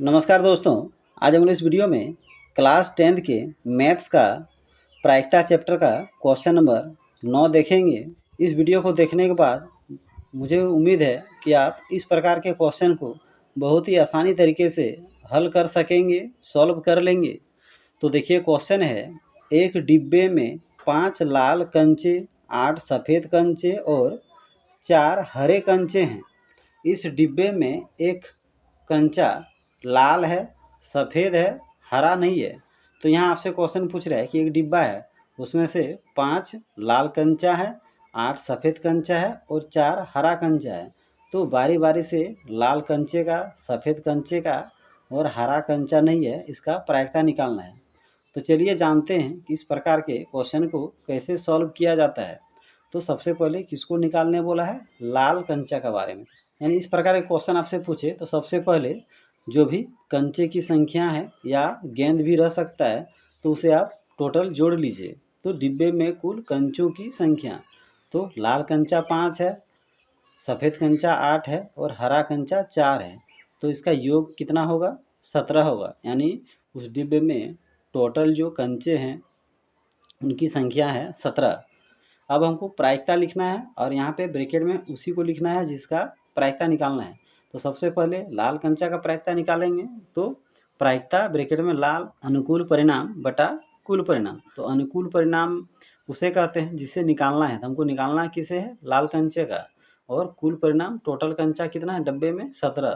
नमस्कार दोस्तों। आज हम इस वीडियो में क्लास 10th के मैथ्स का प्रायिकता चैप्टर का क्वेश्चन नंबर 9 देखेंगे। इस वीडियो को देखने के बाद मुझे उम्मीद है कि आप इस प्रकार के क्वेश्चन को बहुत ही आसानी तरीके से हल कर सकेंगे, सॉल्व कर लेंगे। तो देखिए क्वेश्चन है, एक डिब्बे में 5 लाल कंचे, 8 सफ़ेद कंचे और 4 हरे कंचे हैं। इस डिब्बे में एक कंचा लाल है, सफ़ेद है, हरा नहीं है। तो यहाँ आपसे क्वेश्चन पूछ रहा है कि एक डिब्बा है, उसमें से 5 लाल कंचा है, 8 सफ़ेद कंचा है और 4 हरा कंचा है। तो बारी बारी से लाल कंचे का, सफ़ेद कंचे का और हरा कंचा नहीं है, इसका प्रायिकता निकालना है। तो चलिए जानते हैं कि इस प्रकार के क्वेश्चन को कैसे सॉल्व किया जाता है। तो सबसे पहले किसको निकालने बोला है? लाल कंचा के बारे में। यानी इस प्रकार के क्वेश्चन आपसे पूछे तो सबसे पहले जो भी कंचे की संख्या है या गेंद भी रह सकता है तो उसे आप टोटल जोड़ लीजिए। तो डिब्बे में कुल कंचों की संख्या, तो लाल कंचा 5 है, सफ़ेद कंचा 8 है और हरा कंचा 4 है। तो इसका योग कितना होगा? 17 होगा। यानी उस डिब्बे में टोटल जो कंचे हैं उनकी संख्या है 17। अब हमको प्रायिकता लिखना है और यहाँ पे ब्रैकेट में उसी को लिखना है जिसका प्रायिकता निकालना है। तो सबसे पहले लाल कंचा का प्रायिकता निकालेंगे। तो प्रायिकता ब्रैकेट में लाल अनुकूल परिणाम बटा कुल परिणाम। तो अनुकूल परिणाम उसे कहते हैं जिसे निकालना है। तो हमको निकालना किसे है? लाल कंचे का। और कुल परिणाम टोटल कंचा कितना है डब्बे में? 17।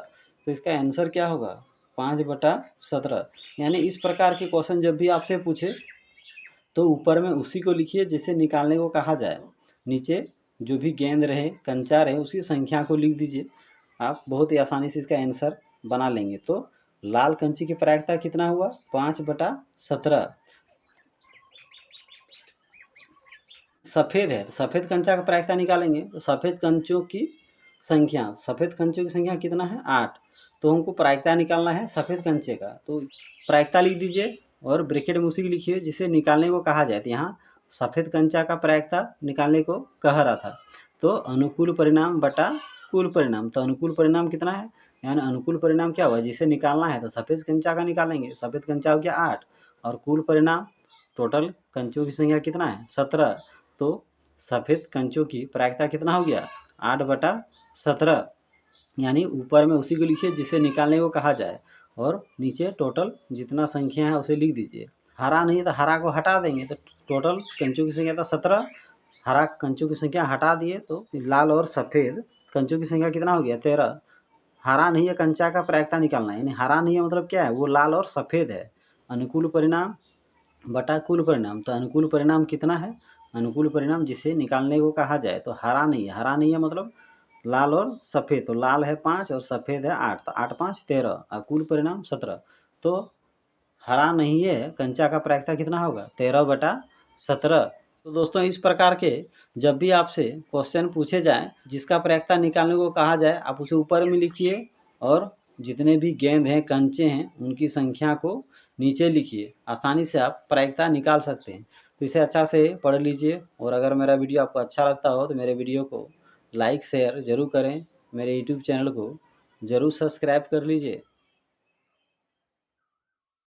तो इसका आंसर क्या होगा? 5/17। यानी इस प्रकार के क्वेश्चन जब भी आपसे पूछे तो ऊपर में उसी को लिखिए जिसे निकालने को कहा जाए। नीचे जो भी गेंद रहे, कंचा रहे, उसकी संख्या को लिख दीजिए। आप बहुत ही आसानी से इसका आंसर बना लेंगे। तो लाल कंचे की प्रायिकता कितना हुआ? 5/17। सफ़ेद है तो सफ़ेद कंचा का प्रायिकता निकालेंगे। तो सफ़ेद कंचों की संख्या, सफ़ेद कंचों की संख्या कितना है? 8। तो हमको प्रायिकता निकालना है सफ़ेद कंचे का। तो प्रायिकता लिख दीजिए और ब्रैकेट में उसी को लिखिए जिसे निकालने को कहा जाए। तो यहाँ सफ़ेद कंचा का प्रायिकता निकालने को कह रहा था। तो अनुकूल परिणाम बटा कुल परिणाम। तो अनुकूल परिणाम कितना है? यानी अनुकूल परिणाम क्या हुआ जिसे निकालना है? तो सफ़ेद कंचा का निकालेंगे। सफ़ेद कंचा हो गया 8 और कुल परिणाम टोटल कंचों की संख्या कितना है? 17। तो सफ़ेद कंचों की प्रायिकता कितना हो गया? 8/17। यानी ऊपर में उसी को लिखिए जिसे निकालने को कहा जाए और नीचे टोटल जितना संख्या है उसे लिख दीजिए। हरा नहीं तो हरा को हटा देंगे। तो टोटल कंचों की संख्या था 17, हरा कंचों की संख्या हटा दिए तो लाल और सफ़ेद कंचों की संख्या कितना हो गया? 13। हरा नहीं है कंचा का प्रायिकता निकालना है। यानी हरा नहीं है मतलब क्या है? वो लाल और सफ़ेद है। अनुकूल परिणाम बटा कुल परिणाम। तो अनुकूल परिणाम कितना है? अनुकूल परिणाम जिसे निकालने को कहा जाए। तो हरा नहीं है, हरा नहीं है मतलब लाल और सफ़ेद। तो लाल है 5 और सफ़ेद है 8। तो 8 5 13 और कुल परिणाम 17। तो हरा नहीं है कंचा का प्रायिकता कितना होगा? 13/17। तो दोस्तों इस प्रकार के जब भी आपसे क्वेश्चन पूछे जाएँ जिसका प्रायिकता निकालने को कहा जाए आप उसे ऊपर में लिखिए और जितने भी गेंद हैं, कंचे हैं, उनकी संख्या को नीचे लिखिए। आसानी से आप प्रायिकता निकाल सकते हैं। तो इसे अच्छा से पढ़ लीजिए और अगर मेरा वीडियो आपको अच्छा लगता हो तो मेरे वीडियो को लाइक शेयर ज़रूर करें। मेरे यूट्यूब चैनल को ज़रूर सब्सक्राइब कर लीजिए।